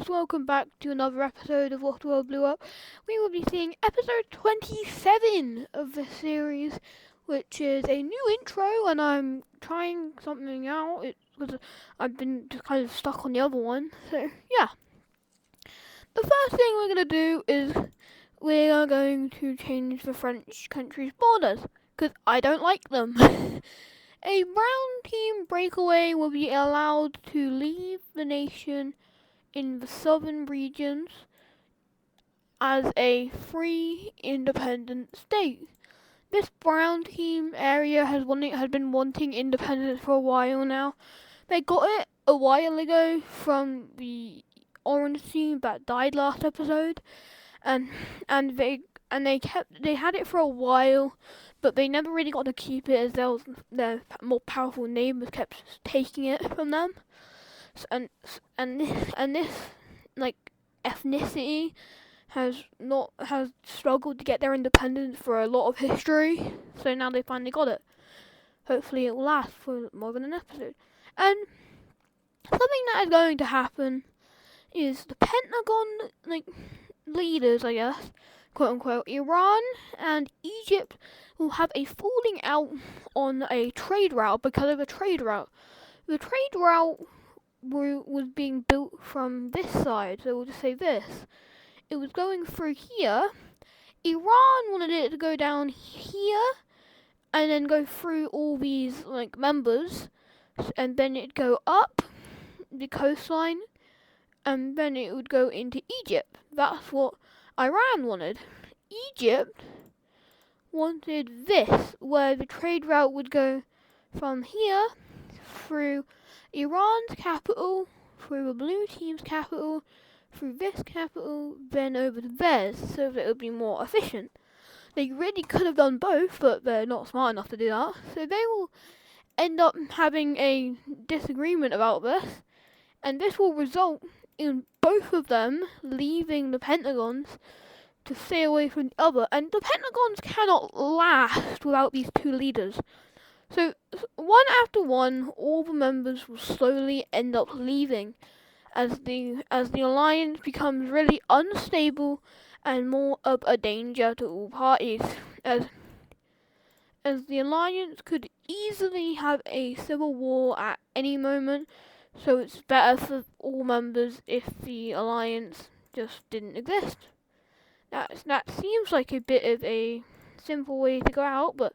guys, welcome back to another episode of What the World Blew Up. We will be seeing episode 27 of the series, which is a new intro, and I'm trying something out because I've been just kind of stuck on the other one. So, yeah. The first thing we're going to do is we are going to change the French country's borders, because I don't like them. A brown team breakaway will be allowed to leave the nation in the southern regions as a free, independent state. This brown team area has been wanting independence for a while now. They got it a while ago from the orange team that died last episode, and they had it for a while, but they never really got to keep it as their more powerful neighbors kept taking it from them. And this like ethnicity has struggled to get their independence for a lot of history. So now they finally got it. Hopefully it will last for more than an episode. And something that is going to happen is the Pentagon leaders, I guess, quote unquote, Iran and Egypt will have a falling out on a trade route because of a trade route. The trade route was being built from this side, so we'll just say this. It was going through here. Iran wanted it to go down here and then go through all these members, and then it'd go up the coastline and then it would go into Egypt. That's what Iran wanted. Egypt wanted this, where the trade route would go from here through Iran's capital, through the blue team's capital, through this capital, then over to theirs, so that it would be more efficient. They really could have done both, but they're not smart enough to do that, so they will end up having a disagreement about this, and this will result in both of them leaving the Pentagons to stay away from the other, and the Pentagons cannot last without these two leaders. So, one after one, all the members will slowly end up leaving as the alliance becomes really unstable and more of a danger to all parties, as the alliance could easily have a civil war at any moment, so it's better for all members if the alliance just didn't exist. That seems like a bit of a simple way to go out, but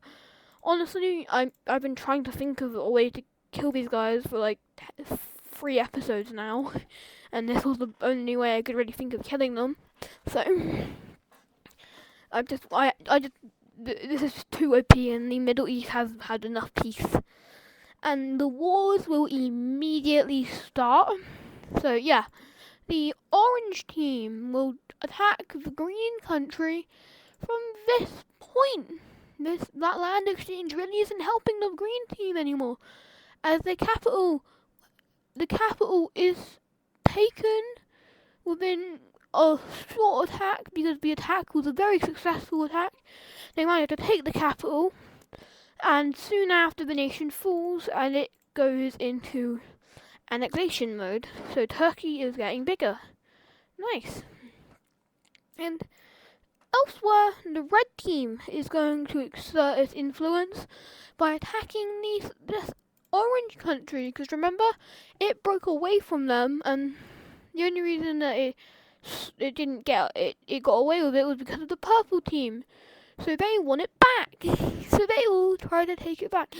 honestly, I've been trying to think of a way to kill these guys for 3 episodes now, and this was the only way I could really think of killing them. So this is too OP, and the Middle East has had enough peace, and the wars will immediately start. So yeah, the orange team will attack the green country from this point. That land exchange really isn't helping the green team anymore, as the capital is taken within a short attack, because the attack was a very successful attack. They managed to take the capital, and soon after the nation falls and it goes into annexation mode. So Turkey is getting bigger. Nice. And elsewhere, the red team is going to exert its influence by attacking this orange country, because remember, it broke away from them, and the only reason that it got away with it was because of the purple team. So they want it back. So they will try to take it back.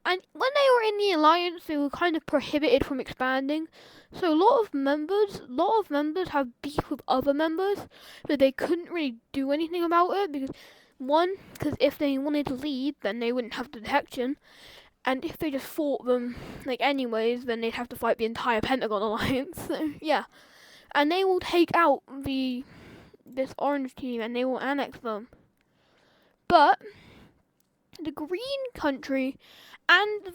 And when they were in the alliance, they were kind of prohibited from expanding. So a lot of members have beef with other members, but they couldn't really do anything about it because if they wanted to lead, then they wouldn't have detection, and if they just fought them anyways, then they'd have to fight the entire Pentagon alliance. So yeah, and they will take out this orange team and they will annex them. But the green country and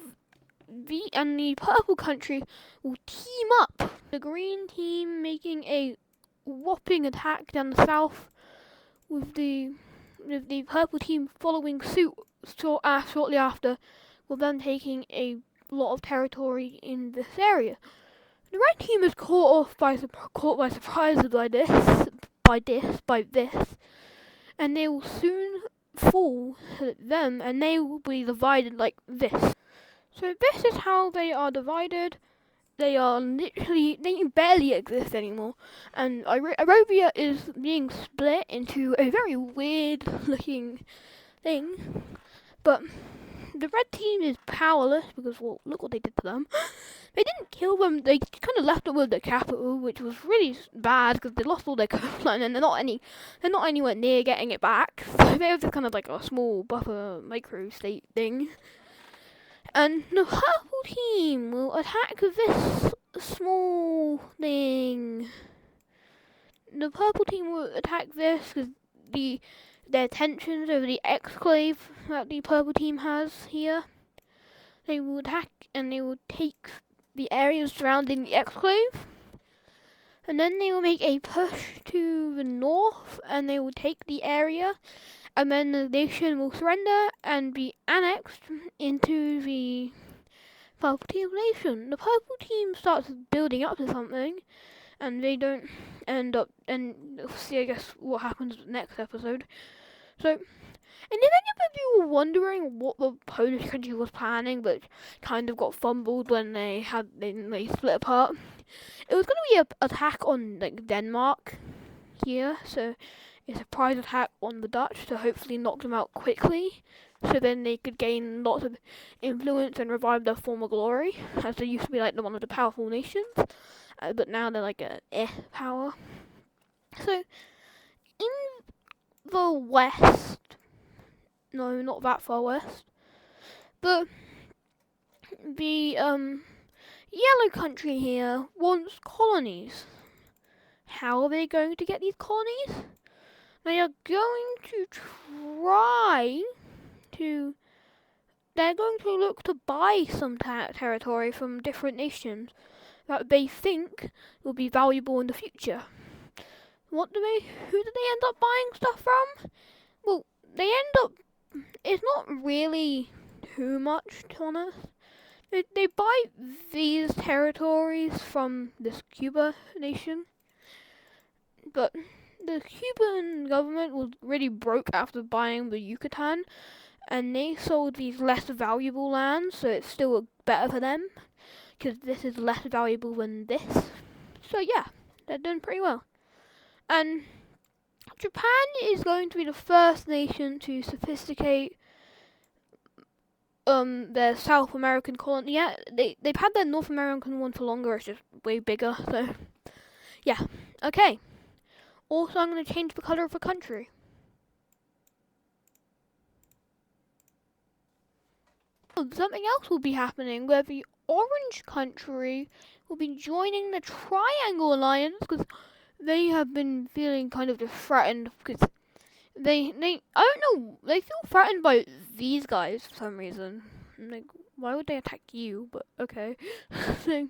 the purple country will team up. The green team making a whopping attack down the south, with the purple team following suit shortly after, with them taking a lot of territory in this area. The red team is caught by surprise by this, and they will soon fall to them, and they will be divided like this. So this is how they are divided. They barely exist anymore, and Arabia is being split into a very weird looking thing. But the red team is powerless because, well, look what they did to them. They didn't kill them. They kind of left them with the capital, which was really bad because they lost all their coastline and they're not anywhere near getting it back. So they have just kind of like a small buffer micro state thing. And the purple team will attack this small thing. The purple team will attack this because their tensions over the exclave that the purple team has here. They will attack and they will take the areas surrounding the exclave. And then they will make a push to the north and they will take the area. And then the nation will surrender and be annexed into the purple team nation. The purple team starts building up to something, and they don't end up. And we'll see, I guess, what happens next episode. So, and if any of you were wondering what the Polish country was planning, but kind of got fumbled when they split apart, it was going to be an attack on like Denmark here. So a surprise attack on the Dutch to hopefully knock them out quickly, so then they could gain lots of influence and revive their former glory, as they used to be like one of the powerful nations, but now they're like a power. So in the west, no, not that far west, but the yellow country here wants colonies. How are they going to get these colonies? They are going to they're going to look to buy some territory from different nations that they think will be valuable in the future. Who do they end up buying stuff from? Well, it's not really too much, to be honest. They buy these territories from this Cuba nation, but the Cuban government was really broke after buying the Yucatan, and they sold these less valuable lands, so it's still better for them, because this is less valuable than this. So yeah, they're doing pretty well. And Japan is going to be the first nation to sophisticate their South American colony. Yeah, they've had their North American one for longer, it's just way bigger, so yeah. Okay. Also, I'm going to change the colour of the country. Something else will be happening where the orange country will be joining the Triangle Alliance because they have been feeling kind of just threatened because I don't know, they feel threatened by these guys for some reason. Like, why would they attack you? But okay. So,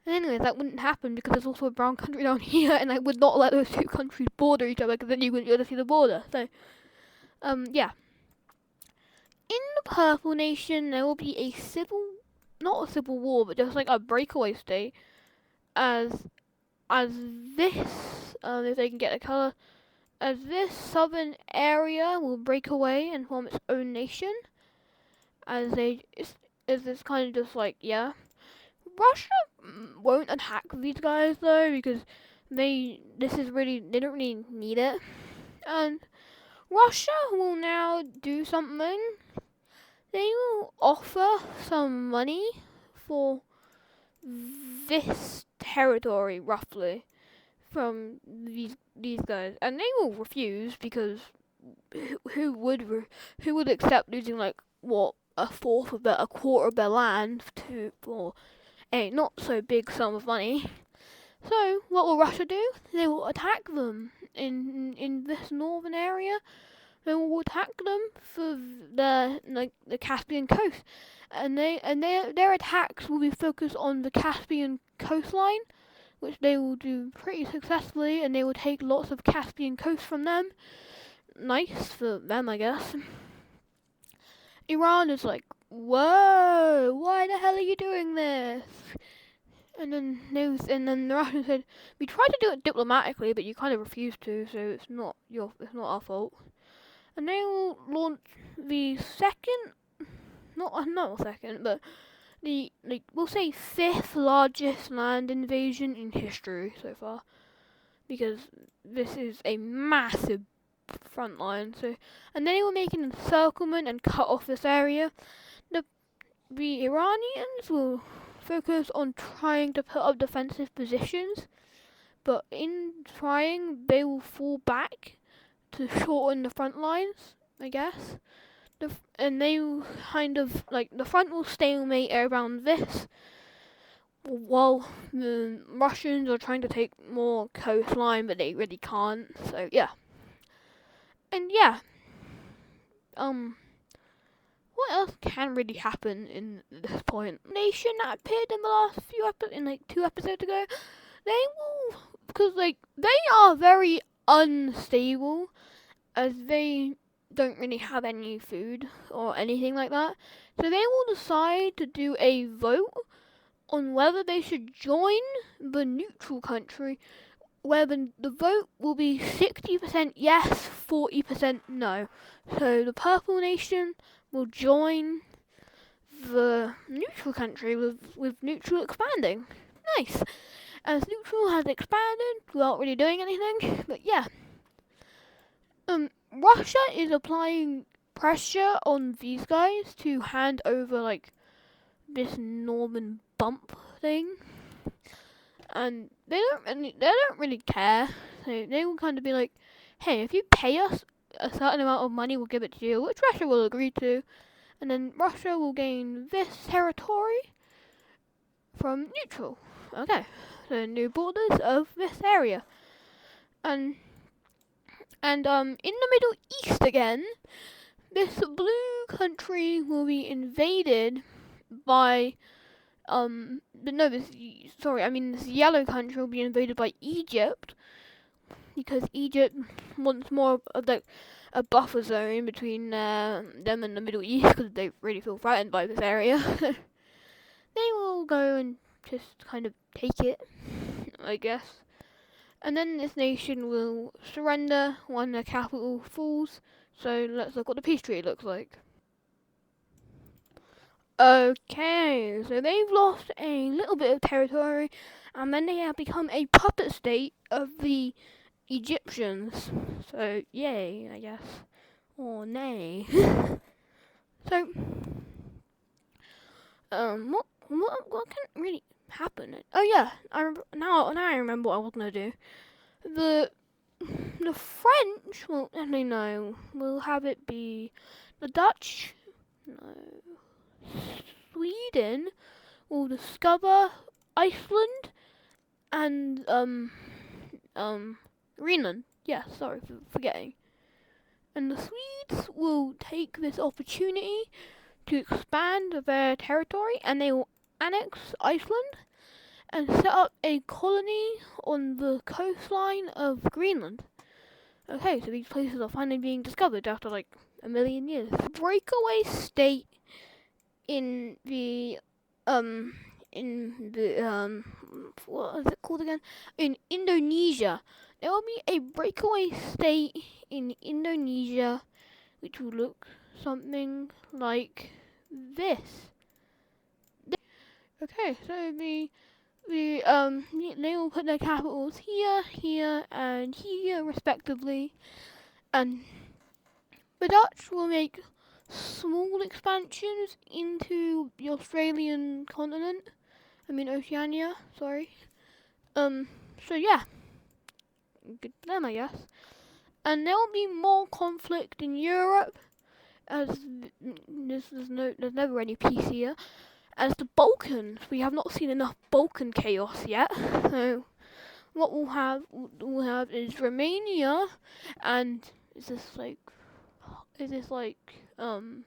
anyway, that wouldn't happen because there's also a brown country down here, and I would not let those two countries border each other because then you wouldn't be able to see the border. So, yeah. In the Purple Nation, there will be not a civil war, but just like a breakaway state, as this, if they can get a color, as this southern area will break away and form its own nation, as it's kind of just like, yeah. Russia won't attack these guys though, because they don't really need it. And Russia will now do something. They will offer some money for this territory, roughly, from these guys, and they will refuse because who would accept losing like what a quarter of their land for a not so big sum of money? So what will Russia do? They will attack them in this northern area. They will attack them for the Caspian coast, and their attacks will be focused on the Caspian coastline, which they will do pretty successfully, and they will take lots of Caspian coast from them. Nice for them, I guess. Iran is like, whoa, why the hell are you doing this? and then the Russians said, we tried to do it diplomatically, but you kind of refused to, so it's not our fault. And they will launch the second, not second, but the, like, we'll say fifth largest land invasion in history so far, because this is a massive front line. So, and they will make an encirclement and cut off this area. The Iranians will focus on trying to put up defensive positions, but in trying, they will fall back to shorten the front lines, I guess. And they will kind of, like, the front will stalemate around this, while the Russians are trying to take more coastline, but they really can't. So yeah, and yeah, what else can really happen in this point? Nation that appeared in the last few in like 2 episodes ago, they will, because like they are very unstable, as they don't really have any food or anything like that. So they will decide to do a vote on whether they should join the neutral country, where the vote will be 60% yes, 40% no. So the purple nation will join the neutral country with neutral expanding. Nice. As neutral has expanded without really doing anything, but yeah. Russia is applying pressure on these guys to hand over like this Northern bump thing, and they don't really care. So they will kind of be like, hey, if you pay us a certain amount of money, we'll give it to you, which Russia will agree to, and then Russia will gain this territory from neutral. Okay, so new borders of this area, and in the Middle East again, this blue country will be invaded by this yellow country will be invaded by Egypt, because Egypt wants more of like a buffer zone between them and the Middle East, because they really feel threatened by this area. They will go and just kind of take it, I guess. And then this nation will surrender when the capital falls. So let's look what the peace treaty looks like. Okay, so they've lost a little bit of territory, and then they have become a puppet state of the Egyptians. So yay, I guess, or nay. So, what can really happen? Oh yeah, now I remember what I was gonna do. The French will, actually no, will have it be the Dutch. No, Sweden will discover Iceland and Greenland. Yeah, sorry for forgetting. And the Swedes will take this opportunity to expand their territory, and they will annex Iceland and set up a colony on the coastline of Greenland. Okay, so these places are finally being discovered after like a million years. Breakaway state in the what is it called again? In Indonesia. There will be a breakaway state in Indonesia which will look something like this. Okay, so they will put their capitals here, here, and here respectively, and the Dutch will make small expansions into the Australian continent. I mean Oceania, sorry. So yeah, good for them, I guess. And there will be more conflict in Europe, as there's never any peace here. As the Balkans, we have not seen enough Balkan chaos yet. So what we'll have is Romania, and is this like I don't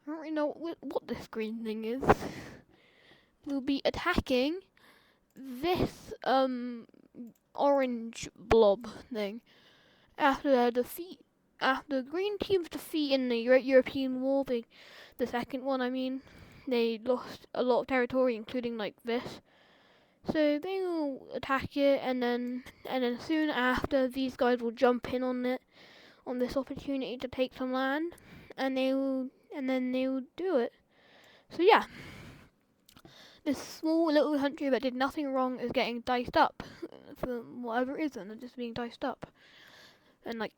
really know what this green thing is. We'll be attacking this orange blob thing after their defeat. After the green team's defeat in the European War, the second one, I mean, they lost a lot of territory, including like this. So they will attack it, and then soon after, these guys will jump in on it, on this opportunity to take some land, and they will do it. So yeah, this small little country that did nothing wrong is getting diced up for whatever reason. They're just being diced up and like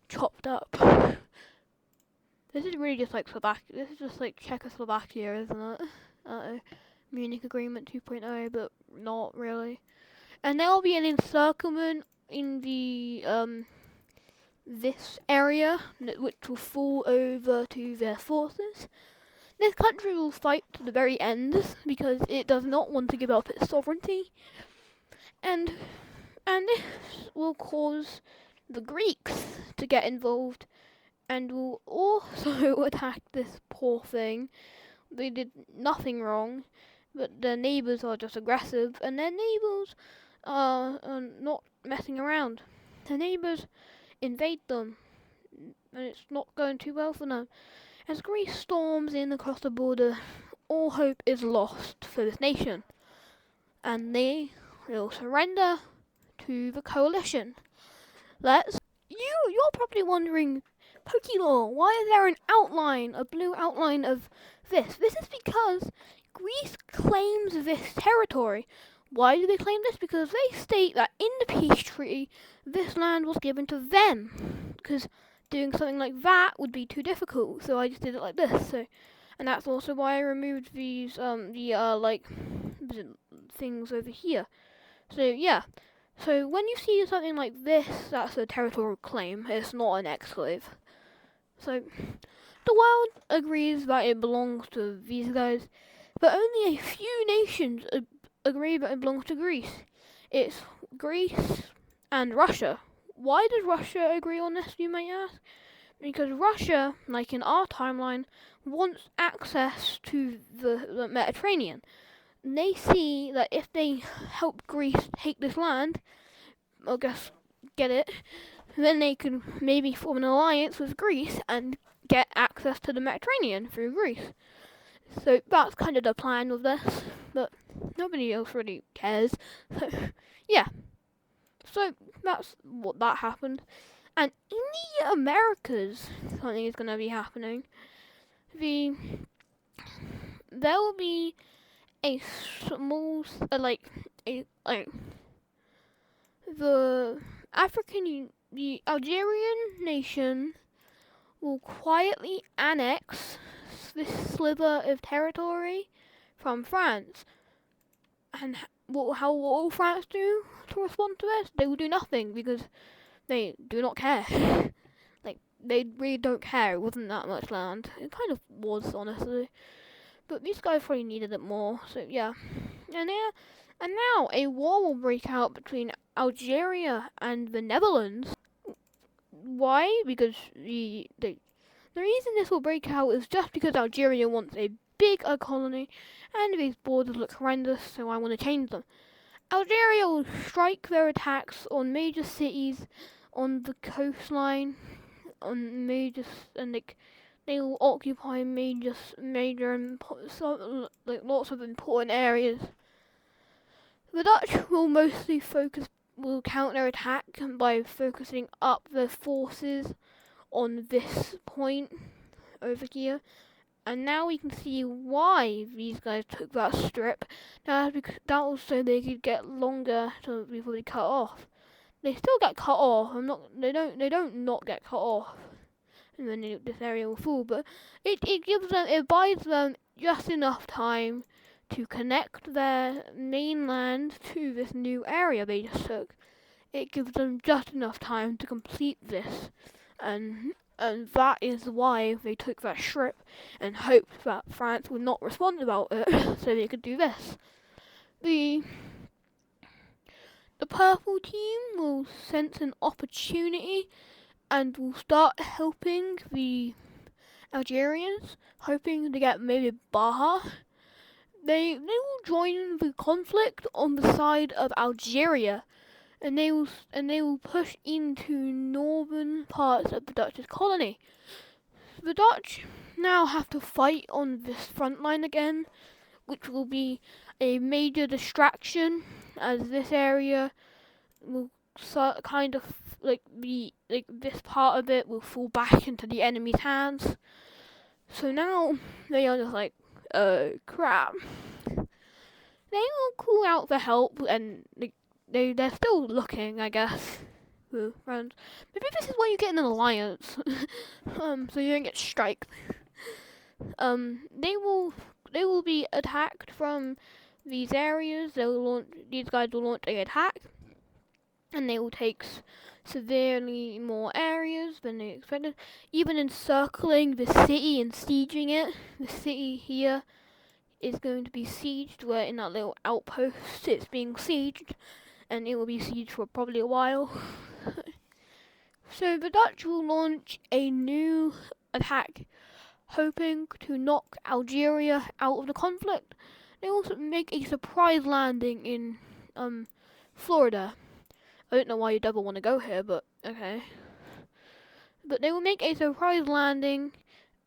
chopped up. This is really just like Slovakia. This is just like Czechoslovakia, isn't it? Munich Agreement 2.0, but not really. And there will be an encirclement in the this area, which will fall over to their forces. This country will fight to the very end because it does not want to give up its sovereignty, and this will cause the Greeks to get involved and will also attack this poor thing. They did nothing wrong, but their neighbours are just aggressive, and their neighbours are not messing around. Their neighbours invade them, and it's not going too well for them. As Greece storms in across the border, all hope is lost for this nation, and they will surrender to the coalition. You're probably wondering, Pokelaw, why is there an outline, a blue outline of this? This is because Greece claims this territory. Why do they claim this? Because they state that in the peace treaty, this land was given to them. Because doing something like that would be too difficult, so I just did it like this. So, and that's also why I removed these things over here. So yeah. So when you see something like this, that's a territorial claim. It's not an exclave. So the world agrees that it belongs to these guys, but only a few nations agree that it belongs to Greece. It's Greece and Russia. Why does Russia agree on this, you might ask? Because Russia, like in our timeline, wants access to the Mediterranean. And they see that if they help Greece take this land, I guess get it, then they could maybe form an alliance with Greece and get access to the Mediterranean through Greece. So that's kind of the plan with this, but nobody else really cares. So yeah, so that's what that happened. And in the Americas, something is going to be happening. There will be a small, the Algerian nation will quietly annex this sliver of territory from France. And how will France do to respond to this? They will do nothing because they do not care. Like, they really don't care. It wasn't that much land. It kind of was, honestly. But these guys probably needed it more, so yeah. And now a war will break out between Algeria and the Netherlands. Why? Because the reason this will break out is just because Algeria wants a big colony, and these borders look horrendous, so I want to change them. Algeria will strike their attacks on major cities on the coastline, on major, and like they will occupy lots of important areas. The Dutch will mostly will counter-attack by focusing up their forces on this point over here. And now we can see why these guys took that strip. That was so they could get longer before they cut off. They still get cut off. They don't not get cut off. And then this area will fall, but it buys them just enough time to connect their mainland to this new area they just took. It gives them just enough time to complete this, and that is why they took that strip and hoped that France would not respond about it, so they could do this. The purple team will sense an opportunity and will start helping the Algerians, hoping to get maybe Baja. They will join the conflict on the side of Algeria, and they will push into northern parts of the Dutch colony. the Dutch now have to fight on this front line again, which will be a major distraction, as this area will kind of be like this part of it will fall back into the enemy's hands. So now they are just like, oh crap. They will call out for help, and they're still looking, I guess. Around. Maybe this is why you get in an alliance, so you don't get striked. They will be attacked from these areas. These guys will launch an attack, and they will take severely more areas than they expected. Even encircling the city and sieging it, the city here is going to be sieged. Where in that little outpost it's being sieged, and it will be sieged for probably a while. So the Dutch will launch a new attack, hoping to knock Algeria out of the conflict. They also make a surprise landing in Florida. I don't know why you'd ever want to go here, but okay. But they will make a surprise landing,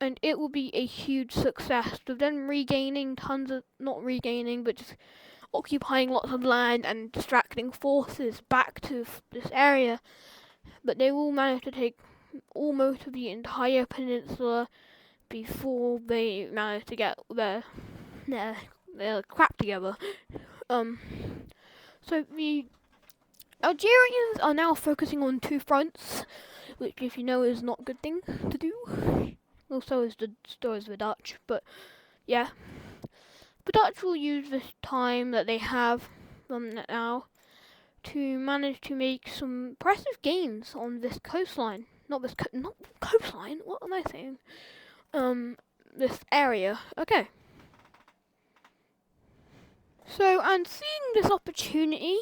and it will be a huge success, with them regaining not regaining, but just occupying lots of land and distracting forces back to this area. But they will manage to take almost the entire peninsula before they manage to get their crap together. So the Algerians are now focusing on two fronts, which, if you know, is not a good thing to do. Also, is the Dutch, but yeah. The Dutch will use this time that they have now to manage to make some impressive gains on this coastline. Not coastline. What am I saying? This area. Okay. So, and seeing this opportunity,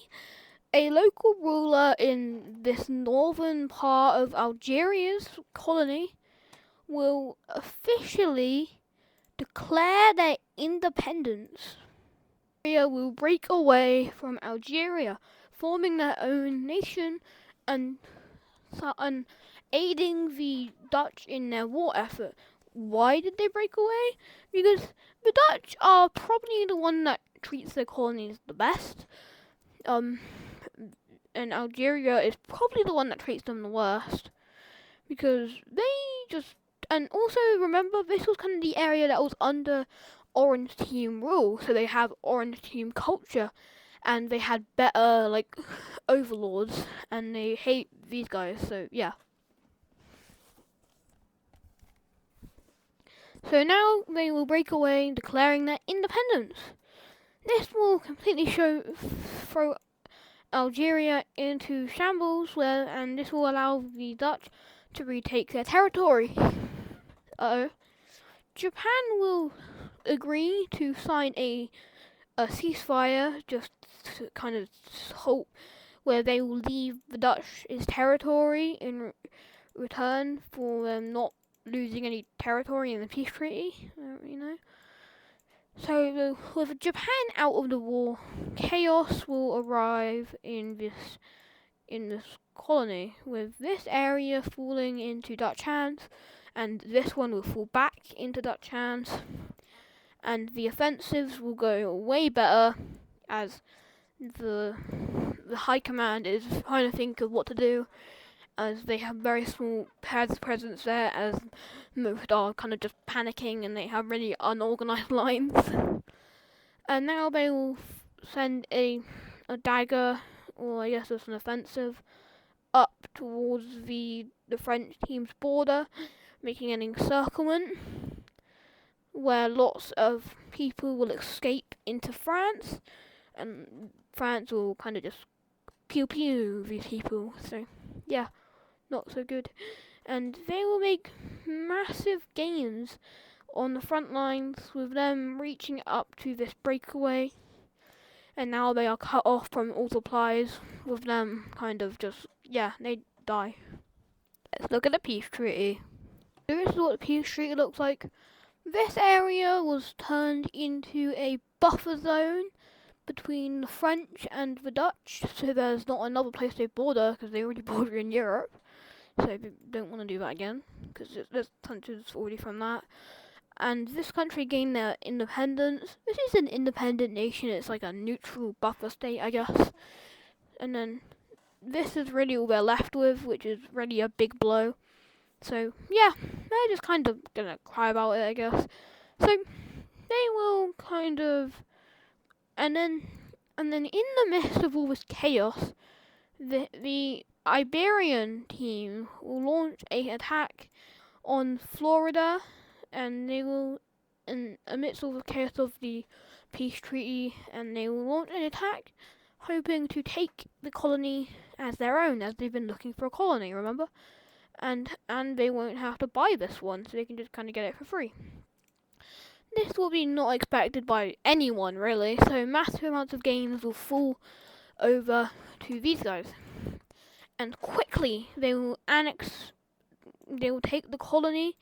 a local ruler in this northern part of Algeria's colony will officially declare their independence. Algeria will break away from Algeria, forming their own nation and aiding the Dutch in their war effort. Why did they break away? Because the Dutch are probably the one that treats their colonies the best. And Algeria is probably the one that treats them the worst. Because they just... And also, remember, this was kind of the area that was under Orange Team rule, so they have Orange Team culture, and they had better, overlords, and they hate these guys, so yeah. So now they will break away, declaring their independence. This will completely throw Algeria into shambles, and this will allow the Dutch to retake their territory. Japan will agree to sign a ceasefire, just to kind of hope, where they will leave the Dutch's territory in return for them not losing any territory in the peace treaty. So with Japan out of the war, chaos will arrive in this colony, with this area falling into Dutch hands, and this one will fall back into Dutch hands, and the offensives will go way better, as the High Command is trying to think of what to do, as they have very small presence there, as most are kind of just panicking and they have really unorganized lines. And now they will send a dagger, or I guess it's an offensive, up towards the French team's border, making an encirclement where lots of people will escape into France, and France will kind of just pew pew these people. So yeah, not so good. And they will make massive gains on the front lines, with them reaching up to this breakaway, and now they are cut off from all supplies, with them kind of just, they die. Let's look at the peace treaty. This is what the peace treaty looks like. This area was turned into a buffer zone between the French and the Dutch, so there's not another place they border, because they already border in Europe. so they don't want to do that again, because there's countries already from that. And this country gained their independence. This is an independent nation, it's like a neutral buffer state, I guess. And then this is really all they're left with, which is really a big blow. So, yeah, they're just kind of gonna cry about it, I guess. So, they will kind of. And then in the midst of all this chaos, the Iberian team will launch an attack on Florida, and they will, in amidst all the chaos of the peace treaty, and they will launch an attack, hoping to take the colony as their own, as they've been looking for a colony, remember? And they won't have to buy this one, so they can just kind of get it for free. This will be not expected by anyone, really, so massive amounts of gains will fall over to these guys. And quickly, they will take the colony,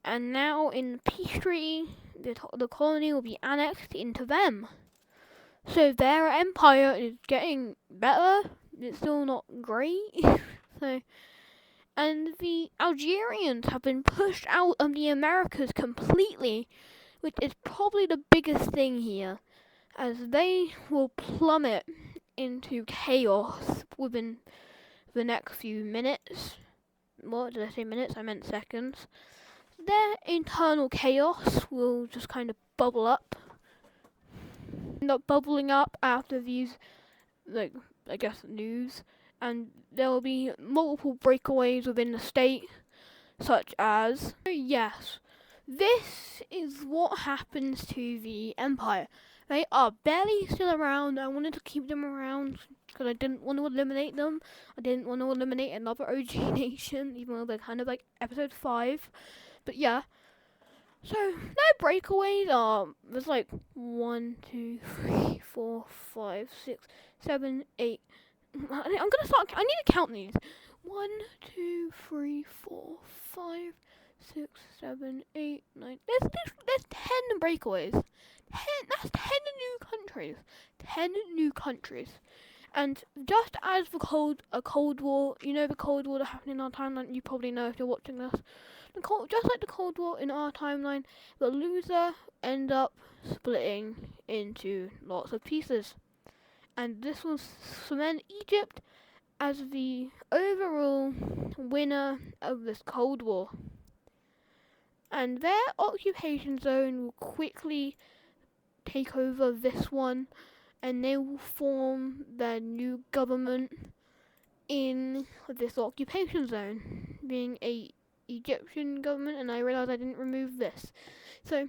and now in the peace treaty, the colony will be annexed into them. So their empire is getting better. It's still not great. And the Algerians have been pushed out of the Americas completely, which is probably the biggest thing here, as they will plummet into chaos within the next few minutes. What did I say, minutes? I meant seconds. Their internal chaos will just kind of bubble up. Not bubbling up after these, like, I guess, news. And there will be multiple breakaways within the state, such as, yes, this is what happens to the Empire. They are barely still around. I wanted to keep them around because I didn't want to eliminate them. I didn't want to eliminate another OG nation, even though they're kind of like episode 5. But yeah. So their breakaways are, there's like 1, 2, 3, 4, 5, 6, 7, 8. I need to count these. 1, 2, 3, 4, 5, 6, 7, 8, 9. There's 10 breakaways. That's 10 new countries. 10 new countries. And just as a Cold War, you know the Cold War that happened in our timeline, you probably know if you're watching this. Just like the Cold War in our timeline, the loser end up splitting into lots of pieces. And this will cement Egypt as the overall winner of this Cold War. And their occupation zone will quickly take over this one, and they will form their new government in this occupation zone, being a Egyptian government. And I realised I didn't remove this. So,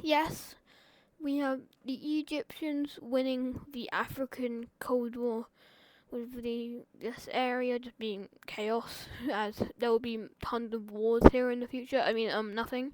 yes, we have the Egyptians winning the African Cold War, with this area just being chaos, as there will be tons of wars here in the future. I mean, nothing.